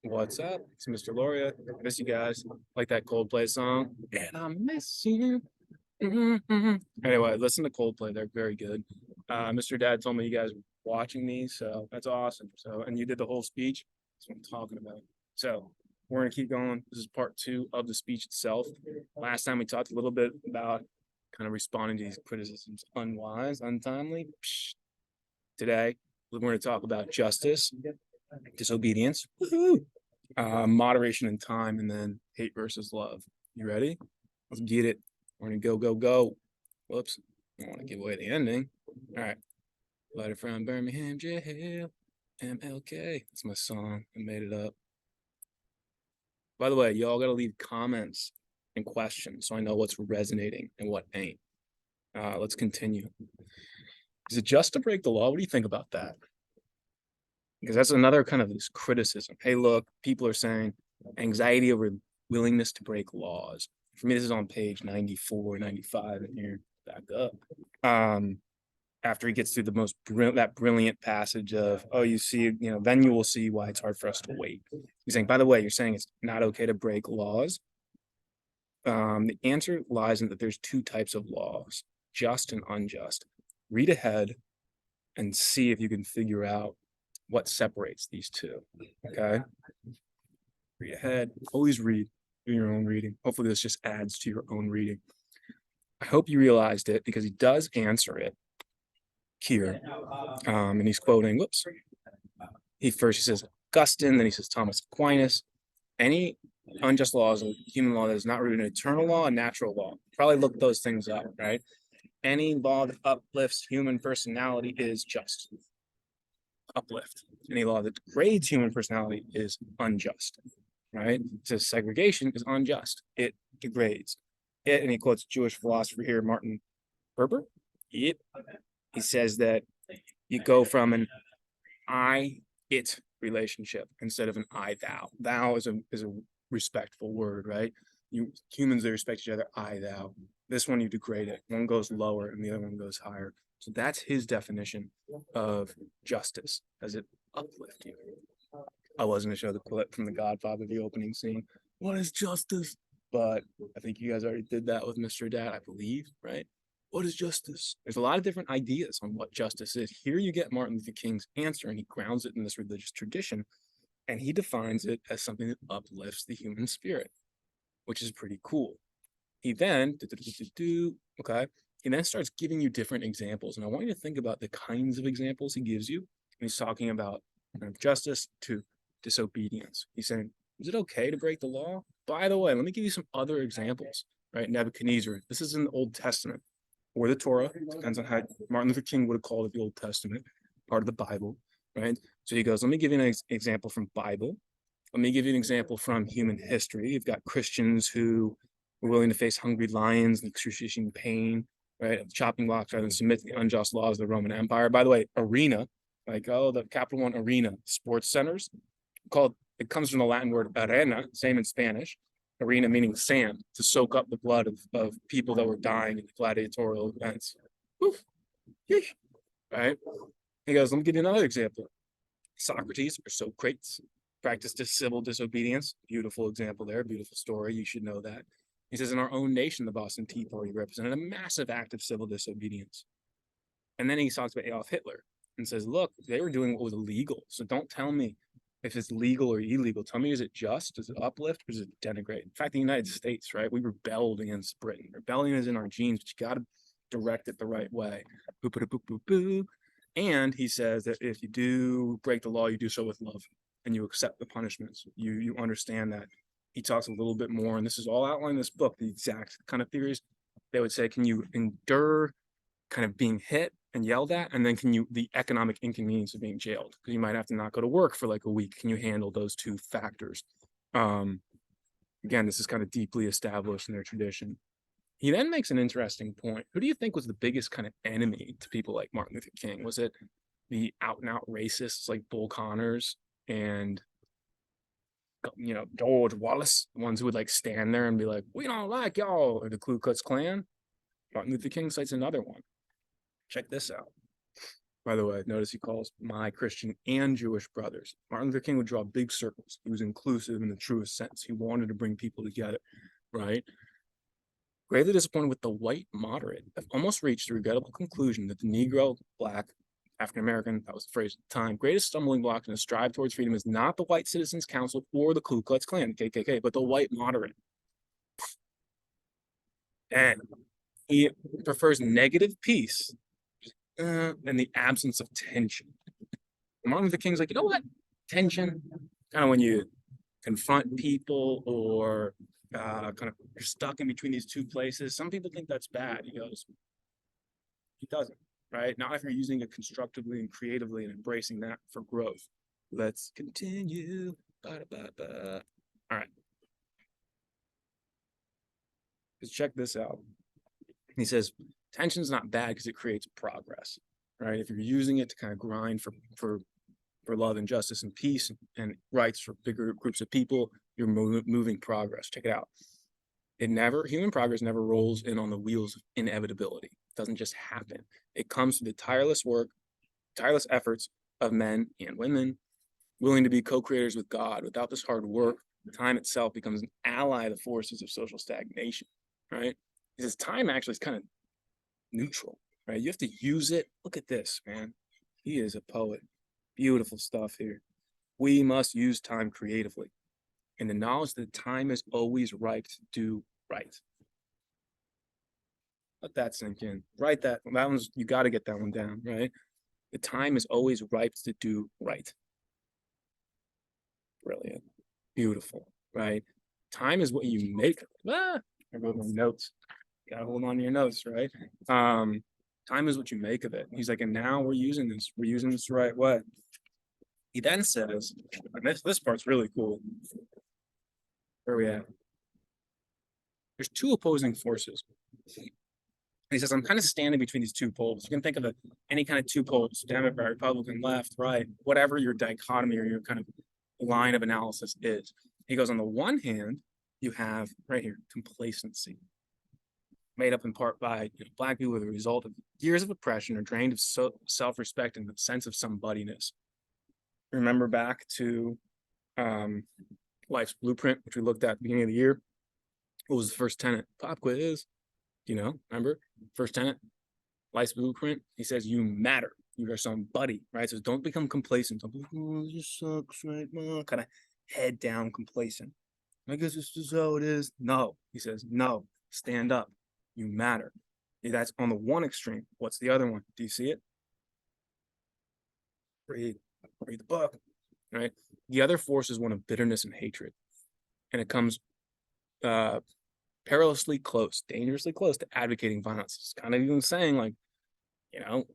What's up? It's Mr. Loria. I miss you guys. Like that Coldplay song. And I miss you. Anyway, listen to Coldplay. They're very good. Mr. Dad told me you guys were watching these, so that's awesome. So, and you did the whole speech. That's what I'm talking about. So, we're gonna keep going. This is part two of the speech itself. Last time we talked a little bit about kind of responding to these criticisms, unwise, untimely. Today, we're going to talk about justice, disobedience, moderation and time, and then hate versus love. You ready? Let's get it. We're gonna go, go, go. Whoops. I don't want to give away the ending. All right. Letter from Birmingham jail. MLK. That's my song. I made it up. By the way, y'all gotta leave comments and questions so I know what's resonating and what ain't. Let's continue. Is it just to break the law? What do you think about that? Because that's another kind of this criticism. Hey, look, people are saying anxiety over willingness to break laws. For me, this is on page 94, 95 in here, back up. After he gets through the most brilliant passage of, oh, you see, then you will see why it's hard for us to wait. He's saying, by the way, you're saying it's not okay to break laws. The answer lies in that there's two types of laws, just and unjust. Read ahead and see if you can figure out what separates these two. Okay. Read ahead. Always read. Do your own reading. Hopefully this just adds to your own reading. I hope you realized it because he does answer it here. And he's quoting, he says Augustine, then he says Thomas Aquinas. Any unjust law is a human law that is not rooted in eternal law and natural law. Probably look those things up, right? Any law that uplifts human personality is just. Uplift. Any law that degrades human personality is unjust, right? It says segregation is unjust. It degrades. And he quotes Jewish philosopher here, Martin Buber. Yep. He says that you go from an I-it relationship instead of an I-thou. Thou is a respectful word, right? Humans, they respect each other, I-thou. This one, you degrade it. One goes lower and the other one goes higher. So that's his definition of justice. Does it uplift you? I was going to show the clip from the Godfather, the opening scene. What is justice? But I think you guys already did that with Mr. Dad, I believe, right? What is justice? There's a lot of different ideas on what justice is. Here you get Martin Luther King's answer, and he grounds it in this religious tradition, and he defines it as something that uplifts the human spirit, which is pretty cool. He then, okay, he then starts giving you different examples. And I want you to think about the kinds of examples he gives you. And he's talking about justice to disobedience. He's saying, is it okay to break the law? By the way, let me give you some other examples, right? Nebuchadnezzar, this is in the Old Testament or the Torah. Depends on how Martin Luther King would have called it the Old Testament, part of the Bible, right? So he goes, let me give you an example from Bible. Let me give you an example from human history. You've got Christians who were willing to face hungry lions and excruciating pain, right? Chopping blocks rather than submit to the unjust laws of the Roman Empire. By the way, arena, the Capital One arena, sports centers, it comes from the Latin word arena, same in Spanish, arena meaning sand, to soak up the blood of people that were dying in the gladiatorial events. Oof. Right? He goes, let me give you another example. Socrates or Socrates practiced civil disobedience. Beautiful example there, beautiful story. You should know that. He says, in our own nation, the Boston Tea Party represented a massive act of civil disobedience. And then he talks about Adolf Hitler and says, look, they were doing what was illegal. So don't tell me if it's legal or illegal. Tell me, is it just? Does it uplift or does it denigrate? In fact, the United States, right? We rebelled against Britain. Rebellion is in our genes, but you got to direct it the right way. Boo, boo, boo, boo, boo. And he says that if you do break the law, you do so with love and you accept the punishments. You understand that. He talks a little bit more, and this is all outlined in this book, the exact kind of theories. They would say, can you endure kind of being hit and yelled at? And then the economic inconvenience of being jailed? Because you might have to not go to work for like a week. Can you handle those two factors? Again, this is kind of deeply established in their tradition. He then makes an interesting point. Who do you think was the biggest kind of enemy to people like Martin Luther King? Was it the out and out racists like Bull Connors and George Wallace, the ones who would like stand there and be like, we don't like y'all, or the Ku Klux Klan? Martin Luther King cites another one. Check this out. By the way, notice he calls my Christian and Jewish brothers. Martin Luther King would draw big circles. He was inclusive in the truest sense. He wanted to bring people together, right? Greatly disappointed with the white moderate, have almost reached the regrettable conclusion that the Negro, Black, African American, that was the phrase at the time, greatest stumbling block in a strive towards freedom is not the White Citizens Council or the Ku Klux Klan, KKK, but the white moderate. And he prefers negative peace and the absence of tension. Martin Luther King's like, you know what? Tension, kind of when you confront people or kind of you're stuck in between these two places. Some people think that's bad. He goes, he doesn't, right? Not if you're using it constructively and creatively and embracing that for growth. Let's continue. Ba-da-ba-ba. All right. Let's check this out. He says, tension's not bad because it creates progress, right? If you're using it to kind of grind for love and justice and peace and rights for bigger groups of people, you're moving progress. Check it out. Human progress never rolls in on the wheels of inevitability. It doesn't just happen. It comes through the tireless work, tireless efforts of men and women willing to be co-creators with God. Without this hard work, time itself becomes an ally of the forces of social stagnation, right? Because time actually is kind of neutral, right? You have to use it. Look at this, man. He is a poet. Beautiful stuff here. We must use time creatively. And the knowledge that time is always right to do right. Let that sink in. Write that. That one's, you got to get that one down, right? The time is always ripe to do right. Brilliant. Beautiful, right? Time is what you make. I wrote my notes. Gotta hold on to your notes, right? Time is what you make of it. He's like, and now we're using this the right way. He then says, and this part's really cool. Where are we at? There's two opposing forces. He says, I'm kind of standing between these two poles. You can think of any kind of two poles, Democrat, Republican, left, right, whatever your dichotomy or your kind of line of analysis is. He goes, on the one hand, you have right here, complacency, made up in part by Black people as a result of years of oppression or drained of self-respect and the sense of somebodyness. Remember back to Life's Blueprint, which we looked at the beginning of the year. What was the first tenet? Pop quiz. Remember? First tenet, Life's Blueprint. He says, you matter. You are somebody, right? So don't become complacent. Don't be, oh, this sucks, right? Kind of head down complacent. I guess this is how it is. No. He says, no. Stand up. You matter. That's on the one extreme. What's the other one? Do you see it? Read the book, right? The other force is one of bitterness and hatred. And it comes perilously close, dangerously close to advocating violence. It's kind of even saying, like,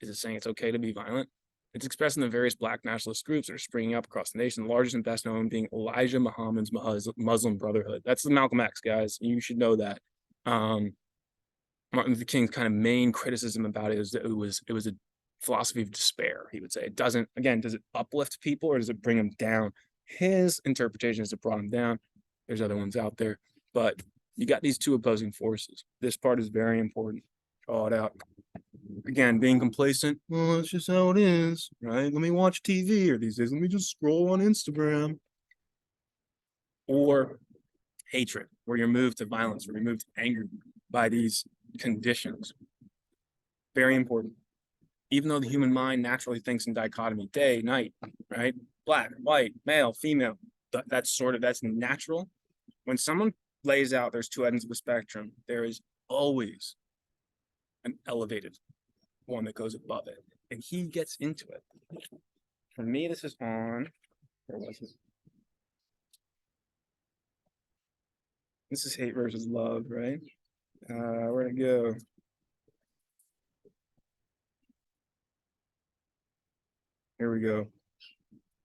is it saying it's okay to be violent? It's expressed in the various Black nationalist groups that are springing up across the nation, the largest and best known being Elijah Muhammad's Muslim Brotherhood. That's the Malcolm X, guys. You should know that. Martin Luther King's kind of main criticism about it is that it was a philosophy of despair. He would say it does it uplift people or does it bring them down? His interpretation is it brought them down. There's other ones out there, but you got these two opposing forces. This part is very important. Draw it out. Again, being complacent. Well, that's just how it is, right? Let me watch TV, or these days, let me just scroll on Instagram. Or hatred, where you're moved to violence, where you're moved to anger by these conditions. Very important. Even though the human mind naturally thinks in dichotomy, day, night, right? Black, white, male, female. That's natural. When someone lays out there's two ends of the spectrum, there is always an elevated one that goes above it. And he gets into it. For me, this is on, where was it? This is Hate versus Love, right? Where'd it go? Here we go.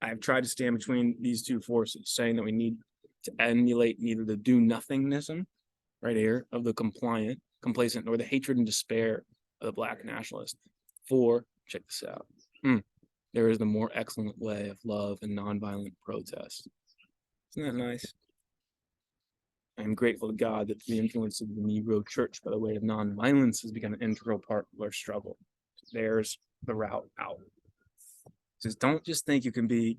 I've tried to stand between these two forces, saying that we need to emulate neither the do-nothingism, right here, of the complacent, nor the hatred and despair of the Black nationalist. For, check this out, there is the more excellent way of love and nonviolent protest. Isn't that nice? I'm grateful to God that the influence of the Negro Church by the way of nonviolence has become an integral part of our struggle. There's the route out. Just don't just think you can be,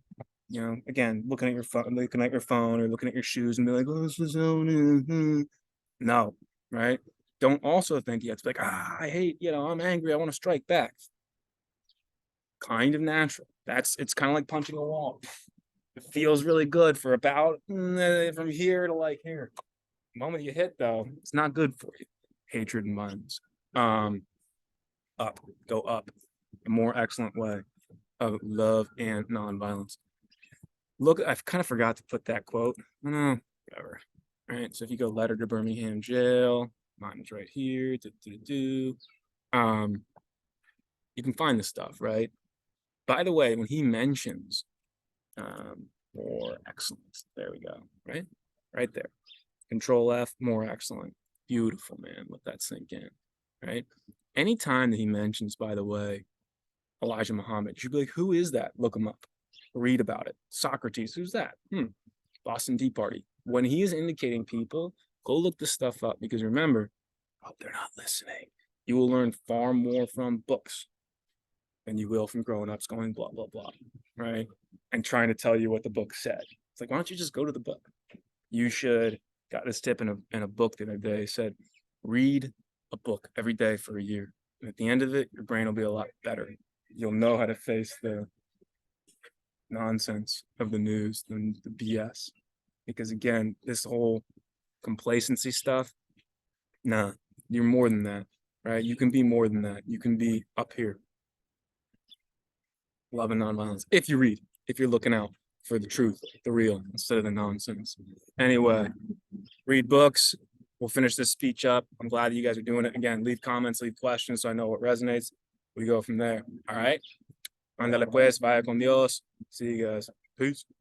again, looking at your phone or looking at your shoes and be like, oh, this is no, right? Don't also think you have to be like, I hate, I'm angry, I want to strike back. Kind of natural. It's kind of like punching a wall. It feels really good for about from here to like here. The moment you hit, though, it's not good for you. Hatred and violence. Go up. A more excellent way of love and nonviolence. Look, I kind of forgot to put that quote. Whatever. All right. So if you go letter to Birmingham jail, mine's right here. You can find the stuff, right? By the way, when he mentions more excellence, there we go, right there. Control F, more excellent. Beautiful, man. Let that sink in, right? Anytime that he mentions, by the way, Elijah Muhammad, you should be like, who is that? Look him up. Read about it. Socrates, who's that? Boston Tea Party. When he is indicating people, go look this stuff up because remember, they're not listening. You will learn far more from books than you will from grown-ups going blah, blah, blah, right? And trying to tell you what the book said. It's like, why don't you just go to the book? You should, got this tip in a book the other day, said, read a book every day for a year. And at the end of it, your brain will be a lot better. You'll know how to face the nonsense of the news and the BS. Because again, this whole complacency stuff, nah, you're more than that, right? You can be more than that. You can be up here. Love and nonviolence. If you read, if you're looking out for the truth, the real, instead of the nonsense. Anyway, read books. We'll finish this speech up. I'm glad that you guys are doing it. Again, leave comments, leave questions so I know what resonates. We go from there. All right. Ándale pues, vaya con Dios. See you guys. Peace.